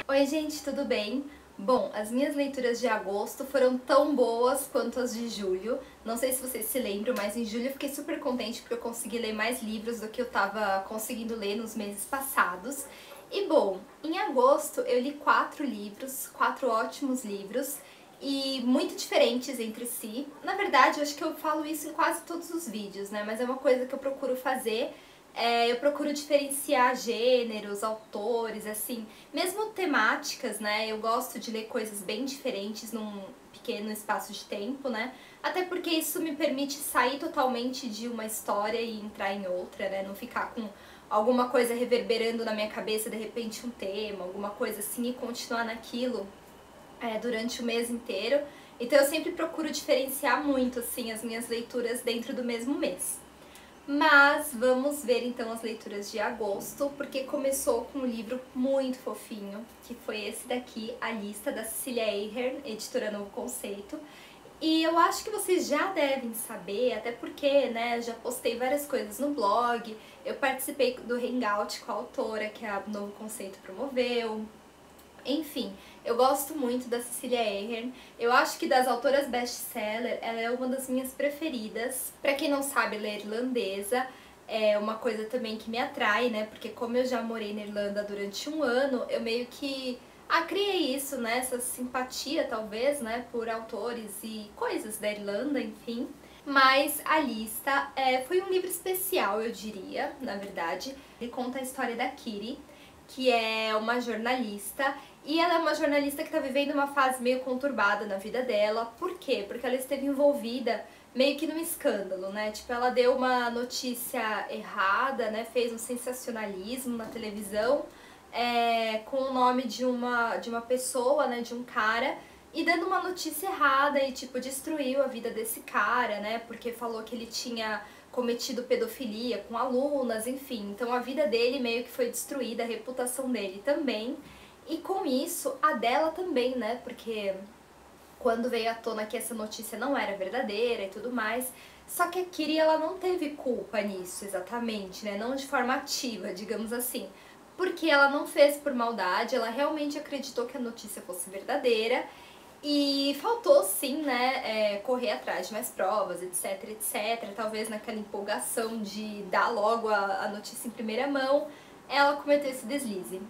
Oi gente, tudo bem? Bom, as minhas leituras de agosto foram tão boas quanto as de julho. Não sei se vocês se lembram, mas em julho eu fiquei super contente porque eu consegui ler mais livros do que eu tava conseguindo ler nos meses passados. E bom, em agosto eu li 4 livros, 4 ótimos livros e muito diferentes entre si. Na verdade, eu acho que eu falo isso em quase todos os vídeos, né? Mas é uma coisa que eu procuro fazer. Eu procuro diferenciar gêneros, autores, assim, mesmo temáticas, né? Eu gosto de ler coisas bem diferentes num pequeno espaço de tempo, né? Até porque isso me permite sair totalmente de uma história e entrar em outra, né? Não ficar com alguma coisa reverberando na minha cabeça, de repente um tema, alguma coisa assim, e continuar naquilo durante o mês inteiro. Então eu sempre procuro diferenciar muito, assim, as minhas leituras dentro do mesmo mês. Mas vamos ver então as leituras de agosto, porque começou com um livro muito fofinho, que foi esse daqui, A Lista, da Cecília Ahern, editora Novo Conceito. E eu acho que vocês já devem saber, até porque, né, já postei várias coisas no blog, eu participei do Hangout com a autora, que a Novo Conceito promoveu. Enfim, eu gosto muito da Cecília Ahern. Eu acho que das autoras best-seller, ela é uma das minhas preferidas. Pra quem não sabe, ela é irlandesa. É uma coisa também que me atrai, né? Porque como eu já morei na Irlanda durante um ano, eu meio que criei isso, né? Essa simpatia, talvez, né? Por autores e coisas da Irlanda, enfim. Mas A Lista foi um livro especial, eu diria, na verdade. Ele conta a história da Kitty, que é uma jornalista, e ela é uma jornalista que está vivendo uma fase meio conturbada na vida dela. Por quê? Porque ela esteve envolvida meio que num escândalo, né? Tipo, ela deu uma notícia errada, né? Fez um sensacionalismo na televisão com o nome de uma pessoa, né? De um cara, e dando uma notícia errada e, tipo, destruiu a vida desse cara, né? Porque falou que ele tinha cometido pedofilia com alunas, enfim. Então a vida dele meio que foi destruída, a reputação dele também. E com isso, a dela também, né? Porque quando veio à tona que essa notícia não era verdadeira e tudo mais. Só que a Kitty, ela não teve culpa nisso exatamente, né? Não de forma ativa, digamos assim. Porque ela não fez por maldade, ela realmente acreditou que a notícia fosse verdadeira. E faltou sim, né, correr atrás de mais provas, etc, etc. Talvez naquela empolgação de dar logo a notícia em primeira mão, ela cometeu esse deslize.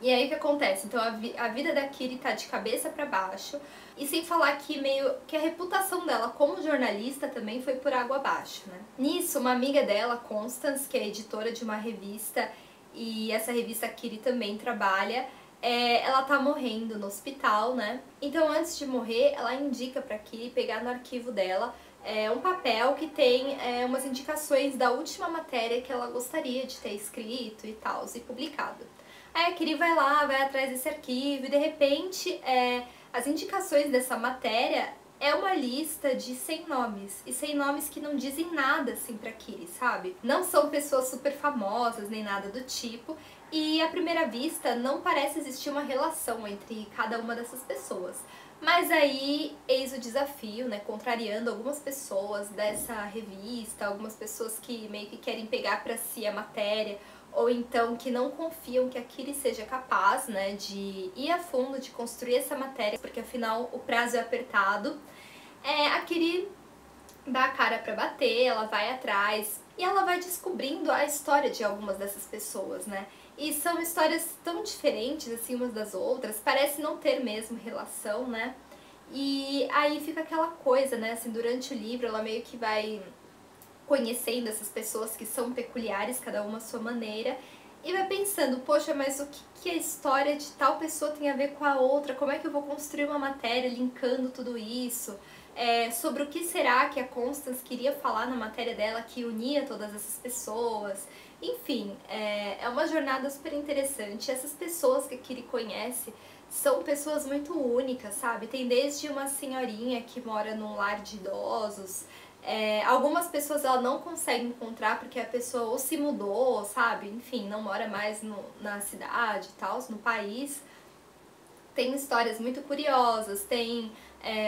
E aí o que acontece? Então a vida da Kitty tá de cabeça pra baixo, e sem falar que meio que a reputação dela como jornalista também foi por água abaixo, né? Nisso, uma amiga dela, Constance, que é editora de uma revista, e essa revista a Kitty também trabalha, ela tá morrendo no hospital, né? Então antes de morrer, ela indica pra Kitty pegar no arquivo dela um papel que tem umas indicações da última matéria que ela gostaria de ter escrito e tal, e publicado. Aí a Kitty vai lá, vai atrás desse arquivo e de repente as indicações dessa matéria é uma lista de 100 nomes, e 100 nomes que não dizem nada assim pra Kitty, sabe? Não são pessoas super famosas nem nada do tipo, e à primeira vista não parece existir uma relação entre cada uma dessas pessoas. Mas aí, eis o desafio, né, contrariando algumas pessoas dessa revista, algumas pessoas que meio que querem pegar pra si a matéria, ou então que não confiam que a Kitty seja capaz, né, de ir a fundo, de construir essa matéria, porque afinal o prazo é apertado. A Kitty dá a cara pra bater, ela vai atrás e ela vai descobrindo a história de algumas dessas pessoas, né? E são histórias tão diferentes assim umas das outras, parece não ter mesmo relação, né? E aí fica aquela coisa, né, assim, durante o livro ela meio que vai conhecendo essas pessoas que são peculiares, cada uma à sua maneira, e vai pensando, poxa, mas o que a história de tal pessoa tem a ver com a outra? Como é que eu vou construir uma matéria linkando tudo isso? Sobre o que será que a Constance queria falar na matéria dela que unia todas essas pessoas? Enfim, é uma jornada super interessante. Essas pessoas que a Kitty conhece são pessoas muito únicas, sabe? Tem desde uma senhorinha que mora num lar de idosos, algumas pessoas ela não consegue encontrar porque a pessoa ou se mudou, sabe? Enfim, não mora mais na cidade e tal, no país. Tem histórias muito curiosas, tem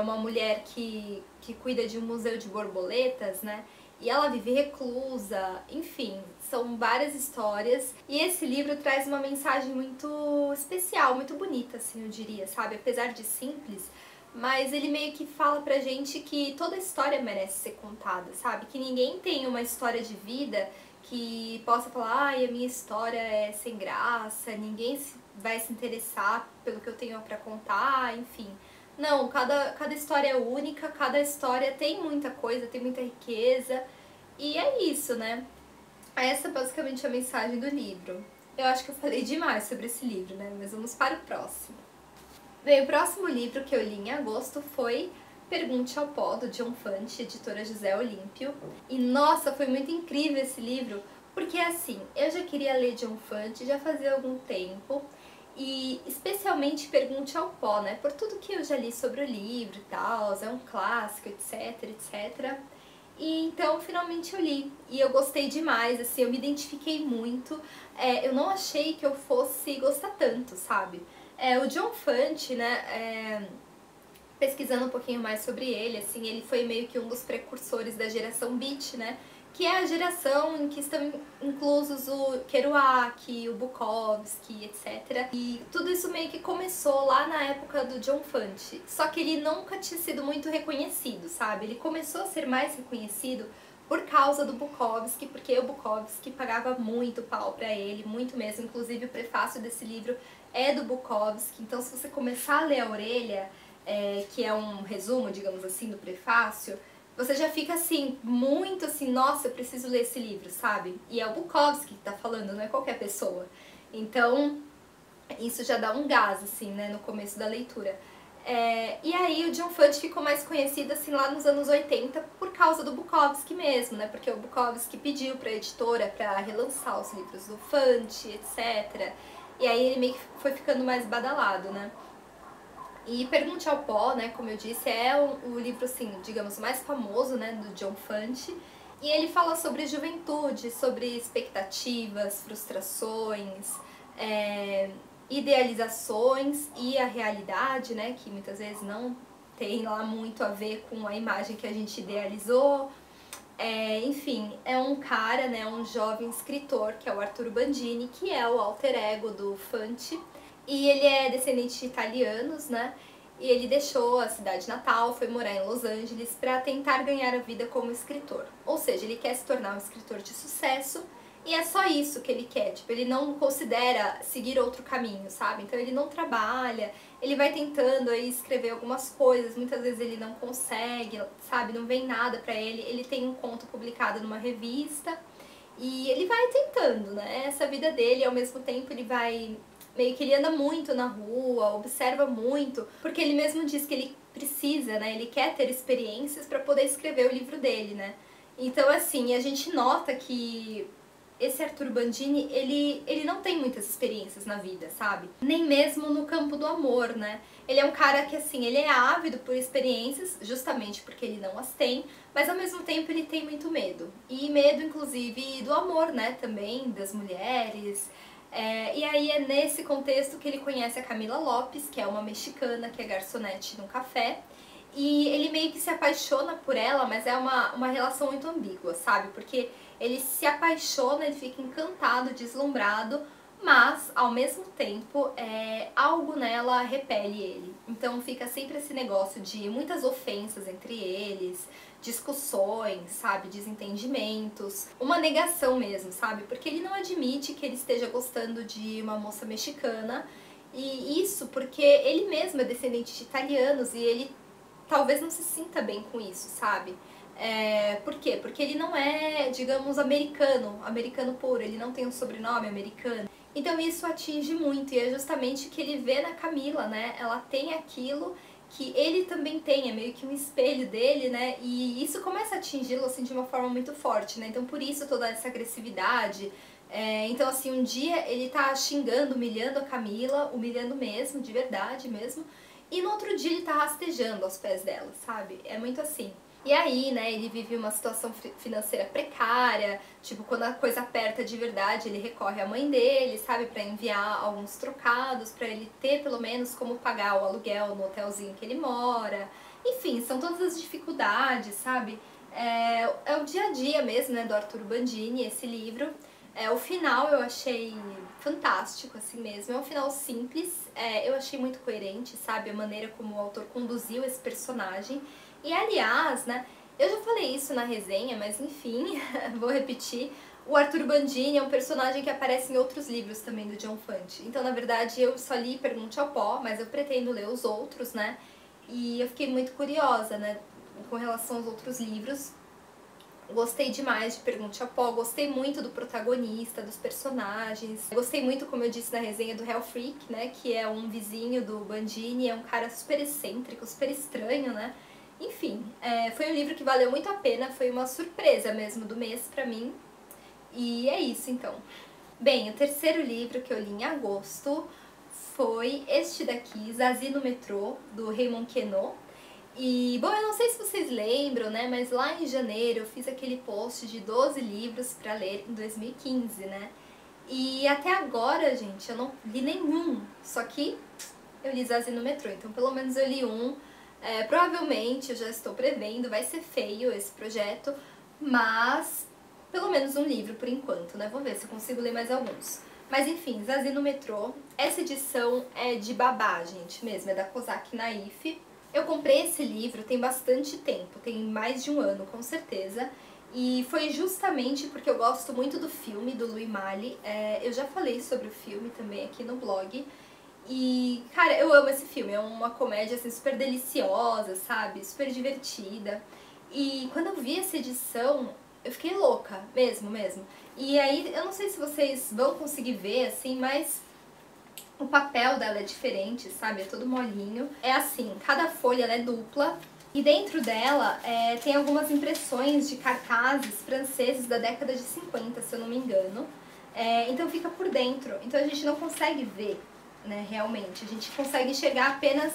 uma mulher que cuida de um museu de borboletas, né? E ela vive reclusa, enfim, são várias histórias, e esse livro traz uma mensagem muito especial, muito bonita, assim, eu diria, sabe? Apesar de simples, mas ele meio que fala pra gente que toda história merece ser contada, sabe? Que ninguém tem uma história de vida que possa falar, ai, a minha história é sem graça, ninguém vai se interessar pelo que eu tenho pra contar, enfim. Não, cada história é única, cada história tem muita coisa, tem muita riqueza, e é isso, né? Essa é basicamente a mensagem do livro. Eu acho que eu falei demais sobre esse livro, né? Mas vamos para o próximo. Bem, o próximo livro que eu li em agosto foi Pergunte ao Pó, do John Fante, editora José Olímpio. E nossa, foi muito incrível esse livro, porque assim, eu já queria ler John Fante já fazia algum tempo, e especialmente Pergunte ao Pó, né? Por tudo que eu já li sobre o livro e tal, é um clássico, etc, etc. E então, finalmente eu li. E eu gostei demais, assim, eu me identifiquei muito. Eu não achei que eu fosse gostar tanto, sabe? O John Fante, né, pesquisando um pouquinho mais sobre ele, assim, ele foi meio que um dos precursores da geração Beat, né? Que é a geração em que estão inclusos o Kerouac, o Bukowski, etc. E tudo isso meio que começou lá na época do John Fante. Só que ele nunca tinha sido muito reconhecido, sabe? Ele começou a ser mais reconhecido por causa do Bukowski, porque o Bukowski pagava muito pau pra ele, muito mesmo. Inclusive o prefácio desse livro é do Bukowski. Então se você começar a ler A Orelha, que é um resumo, digamos assim, do prefácio, você já fica assim, muito assim, nossa, eu preciso ler esse livro, sabe? E é o Bukowski que tá falando, não é qualquer pessoa. Então, isso já dá um gás, assim, né, no começo da leitura. E aí o John Fante ficou mais conhecido, assim, lá nos anos 80 por causa do Bukowski mesmo, né? Porque o Bukowski pediu pra editora pra relançar os livros do Fante, etc. E aí ele meio que foi ficando mais badalado, né? E Pergunte ao Pó, né, como eu disse, é o livro, assim, digamos, mais famoso, né, do John Fante. E ele fala sobre juventude, sobre expectativas, frustrações, idealizações e a realidade, né, que muitas vezes não tem lá muito a ver com a imagem que a gente idealizou. Enfim, é um cara, né, um jovem escritor, que é o Arturo Bandini, que é o alter ego do Fante. E ele é descendente de italianos, né? E ele deixou a cidade natal, foi morar em Los Angeles para tentar ganhar a vida como escritor. Ou seja, ele quer se tornar um escritor de sucesso e é só isso que ele quer. Tipo, ele não considera seguir outro caminho, sabe? Então ele não trabalha, ele vai tentando aí escrever algumas coisas, muitas vezes ele não consegue, sabe? Não vem nada pra ele. Ele tem um conto publicado numa revista e ele vai tentando, né? Essa vida dele, ao mesmo tempo ele vai meio que ele anda muito na rua, observa muito, porque ele mesmo diz que ele precisa, né? Ele quer ter experiências para poder escrever o livro dele, né? Então, assim, a gente nota que esse Arturo Bandini, ele não tem muitas experiências na vida, sabe? Nem mesmo no campo do amor, né? Ele é um cara que, assim, ele é ávido por experiências, justamente porque ele não as tem, mas ao mesmo tempo ele tem muito medo. E medo, inclusive, do amor, né? Também, das mulheres. E aí é nesse contexto que ele conhece a Camila Lopes, que é uma mexicana, que é garçonete num café. E ele meio que se apaixona por ela, mas é uma relação muito ambígua, sabe? Porque ele se apaixona, ele fica encantado, deslumbrado, mas ao mesmo tempo algo nela repele ele. Então fica sempre esse negócio de muitas ofensas entre eles, discussões, sabe, desentendimentos, uma negação mesmo, sabe? Porque ele não admite que ele esteja gostando de uma moça mexicana, e isso porque ele mesmo é descendente de italianos e ele talvez não se sinta bem com isso, sabe? Por quê? Porque ele não é, digamos, americano puro, ele não tem um sobrenome americano. Então isso atinge muito, e é justamente o que ele vê na Camila, né? Ela tem aquilo que ele também tem, é meio que um espelho dele, né? E isso começa a atingi-lo, assim, de uma forma muito forte, né? Então por isso toda essa agressividade. Então assim, um dia ele tá xingando, humilhando a Camila, humilhando mesmo, de verdade mesmo, e no outro dia ele tá rastejando aos pés dela, sabe? É muito assim. E aí, né, ele vive uma situação financeira precária, tipo, quando a coisa aperta de verdade, ele recorre à mãe dele, sabe, pra enviar alguns trocados, pra ele ter pelo menos como pagar o aluguel no hotelzinho que ele mora. Enfim, são todas as dificuldades, sabe? É o dia a dia mesmo, né, do Arturo Bandini, esse livro. O final eu achei fantástico, assim mesmo. É um final simples, eu achei muito coerente, sabe? A maneira como o autor conduziu esse personagem. E aliás, né, eu já falei isso na resenha, mas enfim, vou repetir. O Arthur Bandini é um personagem que aparece em outros livros também do John Fante. Então, na verdade, eu só li Pergunte ao Pó, mas eu pretendo ler os outros, né? E eu fiquei muito curiosa, né, com relação aos outros livros. Gostei demais de Pergunte ao Pó, gostei muito do protagonista, dos personagens. Gostei muito, como eu disse na resenha, do Hell Freak, né, que é um vizinho do Bandini, é um cara super excêntrico, super estranho, né. Enfim, foi um livro que valeu muito a pena, foi uma surpresa mesmo do mês pra mim. E é isso, então. Bem, o terceiro livro que eu li em agosto foi este daqui, Zazie no Metrô, do Raymond Queneau. E, bom, eu não sei se vocês lembram, né, mas lá em janeiro eu fiz aquele post de 12 livros pra ler em 2015, né? E até agora, gente, eu não li nenhum, só que eu li Zazie no Metrô, então pelo menos eu li um. Provavelmente, eu já estou prevendo, vai ser feio esse projeto, mas pelo menos um livro por enquanto, né? Vou ver se eu consigo ler mais alguns. Mas enfim, Zazie no Metrô, essa edição é de babá, gente, mesmo, é da Kozak Naif. Eu comprei esse livro tem bastante tempo, tem mais de um ano com certeza, e foi justamente porque eu gosto muito do filme do Louis Malle. Eu já falei sobre o filme também aqui no blog, e cara, eu amo esse filme, é uma comédia assim super deliciosa, sabe, super divertida, e quando eu vi essa edição eu fiquei louca, mesmo. E aí, eu não sei se vocês vão conseguir ver assim, mas o papel dela é diferente, sabe? É todo molinho. É assim, cada folha ela é dupla. E dentro dela tem algumas impressões de cartazes franceses da década de 50, se eu não me engano. Então fica por dentro. Então a gente não consegue ver, né, realmente. A gente consegue enxergar apenas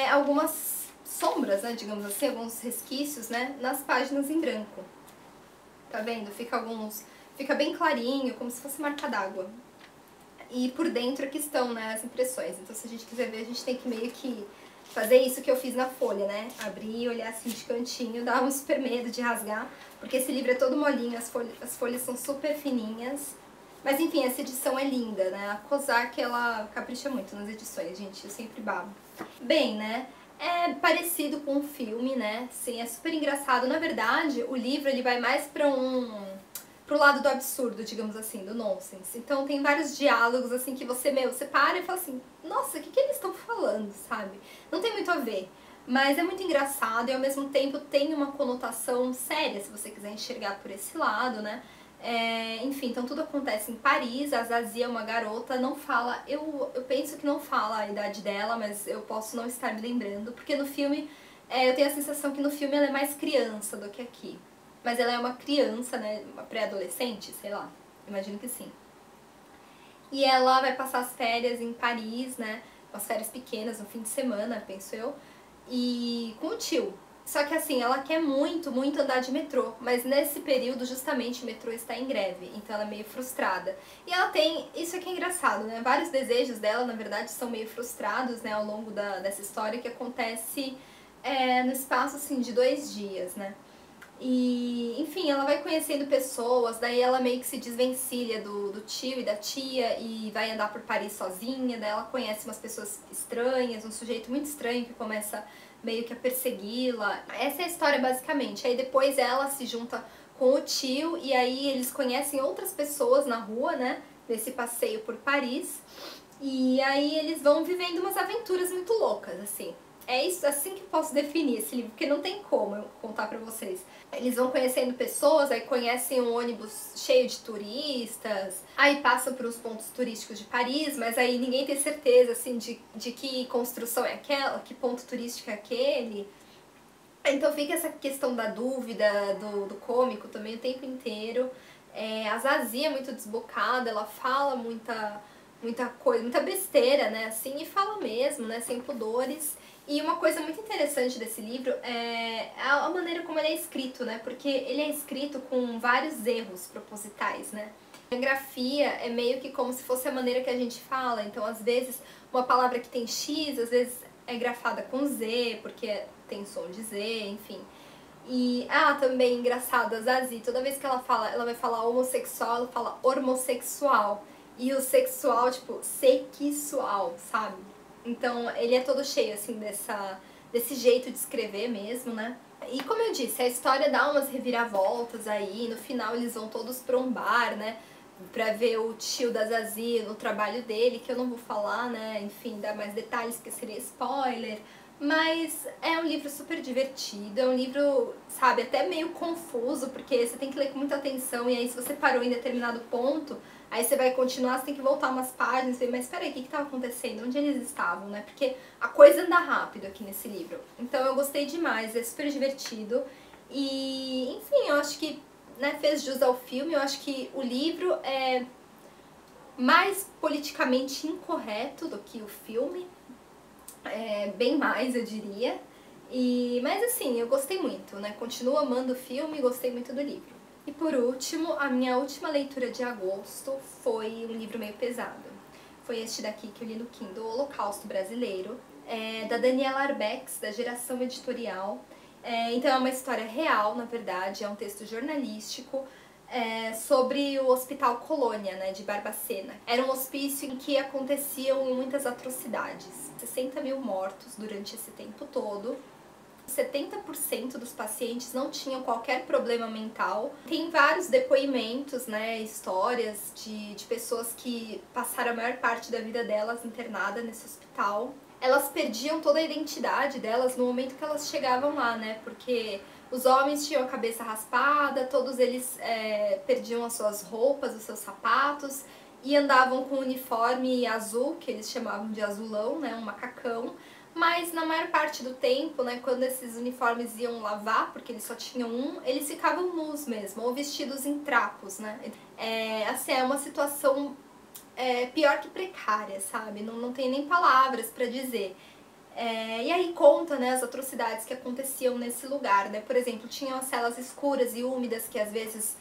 algumas sombras, né, digamos assim, alguns resquícios, né, nas páginas em branco. Tá vendo? Fica bem clarinho, como se fosse marca d'água. E por dentro aqui estão, né, as impressões. Então se a gente quiser ver, a gente tem que meio que fazer isso que eu fiz na folha, né? Abrir e olhar assim de cantinho, dá um super medo de rasgar, porque esse livro é todo molinho, as folhas são super fininhas. Mas enfim, essa edição é linda, né? A Kozak, ela capricha muito nas edições, gente, eu sempre babo. Bem, né? É parecido com um filme, né? Sim, é super engraçado. Na verdade, o livro ele vai mais pro lado do absurdo, digamos assim, do nonsense. Então tem vários diálogos assim que você para e fala assim, nossa, o que eles estão falando, sabe? Não tem muito a ver, mas é muito engraçado e ao mesmo tempo tem uma conotação séria, se você quiser enxergar por esse lado, né? Enfim, então tudo acontece em Paris, a Zazie é uma garota, não fala, eu penso que não fala a idade dela, mas eu posso não estar me lembrando, porque no filme, eu tenho a sensação que no filme ela é mais criança do que aqui. Mas ela é uma criança, né, uma pré-adolescente, sei lá, imagino que sim. E ela vai passar as férias em Paris, né, umas férias pequenas, no fim de semana, penso eu, e com o tio. Só que assim, ela quer muito andar de metrô, mas nesse período justamente o metrô está em greve, então ela é meio frustrada. E ela tem, isso aqui é engraçado, né, vários desejos dela na verdade são meio frustrados, né, ao longo dessa história que acontece no espaço assim de 2 dias, né. E, enfim, ela vai conhecendo pessoas, daí ela meio que se desvencilha do tio e da tia e vai andar por Paris sozinha, daí ela conhece umas pessoas estranhas, um sujeito muito estranho que começa meio que a persegui-la. Essa é a história basicamente. Aí depois ela se junta com o tio e aí eles conhecem outras pessoas na rua, né, nesse passeio por Paris. E aí eles vão vivendo umas aventuras muito loucas, assim. É isso, assim que eu posso definir esse livro, porque não tem como eu contar pra vocês. Eles vão conhecendo pessoas, aí conhecem um ônibus cheio de turistas, aí passam por uns pontos turísticos de Paris, mas aí ninguém tem certeza, assim, de que construção é aquela, que ponto turístico é aquele. Então fica essa questão da dúvida, do cômico também o tempo inteiro. A Zazie é muito desbocada, ela fala muita coisa, muita besteira, né, assim, e fala mesmo, né, sem pudores. E uma coisa muito interessante desse livro é a maneira como ele é escrito, né, porque ele é escrito com vários erros propositais, né. A grafia é meio que como se fosse a maneira que a gente fala, então às vezes uma palavra que tem X, às vezes é grafada com Z, porque tem som de Z, enfim. E, também engraçado, a Zazie, toda vez que ela vai falar homossexual, ela fala homossexual. E o sexual, tipo, sexual, sabe? Então, ele é todo cheio, assim, desse jeito de escrever mesmo, né? E como eu disse, a história dá umas reviravoltas aí, no final eles vão todos pra um bar, né? Pra ver o tio da Zazie no trabalho dele, que eu não vou falar, né? Enfim, dar mais detalhes, que seria spoiler. Mas é um livro super divertido, é um livro, sabe, até meio confuso, porque você tem que ler com muita atenção, e aí se você parou em determinado ponto, aí você vai continuar, você tem que voltar umas páginas e ver, mas peraí, o que estava acontecendo? Onde eles estavam, né? Porque a coisa anda rápido aqui nesse livro. Então eu gostei demais, é super divertido. E, enfim, eu acho que, né, fez jus ao filme, eu acho que o livro é mais politicamente incorreto do que o filme. Bem mais, eu diria. Mas assim, eu gostei muito, né? Continuo amando o filme e gostei muito do livro. E por último, a minha última leitura de agosto foi um livro meio pesado. Foi este daqui que eu li no Kindle, O Holocausto Brasileiro, da Daniela Arbex, da Geração Editorial. Então é uma história real, na verdade, é um texto jornalístico, sobre o Hospital Colônia, né, de Barbacena. Era um hospício em que aconteciam muitas atrocidades. 60 mil mortos durante esse tempo todo. 70% dos pacientes não tinham qualquer problema mental. Tem vários depoimentos, né, histórias de pessoas que passaram a maior parte da vida delas internada nesse hospital. Elas perdiam toda a identidade delas no momento que elas chegavam lá, né, porque os homens tinham a cabeça raspada, todos eles perdiam as suas roupas, os seus sapatos, e andavam com um uniforme azul, que eles chamavam de azulão, né, um macacão. Mas na maior parte do tempo, né, quando esses uniformes iam lavar, porque eles só tinham um, eles ficavam nus mesmo, ou vestidos em trapos, né. Assim, é uma situação pior que precária, sabe? Não tem nem palavras pra dizer. E aí conta, né, as atrocidades que aconteciam nesse lugar, né? Por exemplo, tinham as celas escuras e úmidas que às vezes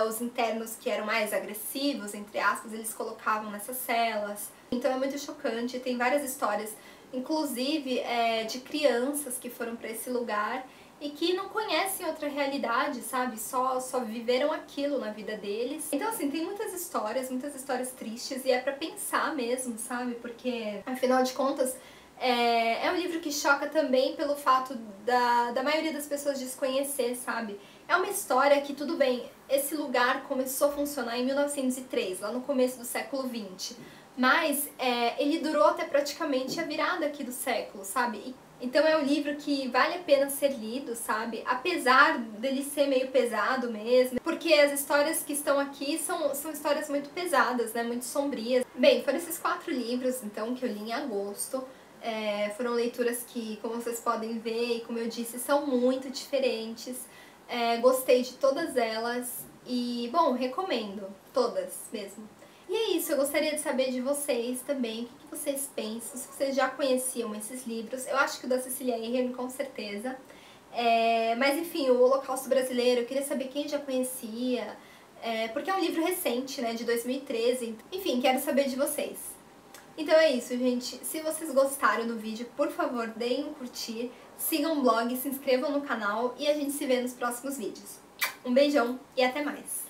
os internos que eram mais agressivos, entre aspas, eles colocavam nessas celas. Então é muito chocante, tem várias histórias, inclusive de crianças que foram para esse lugar e que não conhecem outra realidade, sabe? Só viveram aquilo na vida deles. Então, assim, tem muitas histórias tristes, e é pra pensar mesmo, sabe? Porque, afinal de contas, é um livro que choca também pelo fato da maioria das pessoas desconhecer, sabe? É uma história que, tudo bem, esse lugar começou a funcionar em 1903, lá no começo do século XX, mas ele durou até praticamente a virada aqui do século, sabe? Então é um livro que vale a pena ser lido, sabe? Apesar dele ser meio pesado mesmo, porque as histórias que estão aqui são histórias muito pesadas, né? Muito sombrias. Bem, foram esses 4 livros, então, que eu li em agosto. Foram leituras que, como vocês podem ver, e como eu disse, são muito diferentes. Gostei de todas elas e, bom, recomendo todas mesmo. E é isso, eu gostaria de saber de vocês também, o que vocês pensam, se vocês já conheciam esses livros. Eu acho que o da Cecília Ahern, com certeza. Mas enfim, o Holocausto Brasileiro, eu queria saber quem já conhecia, porque é um livro recente, né, de 2013. Enfim, quero saber de vocês. Então é isso, gente. Se vocês gostaram do vídeo, por favor, deem um curtir, sigam o blog, se inscrevam no canal e a gente se vê nos próximos vídeos. Um beijão e até mais!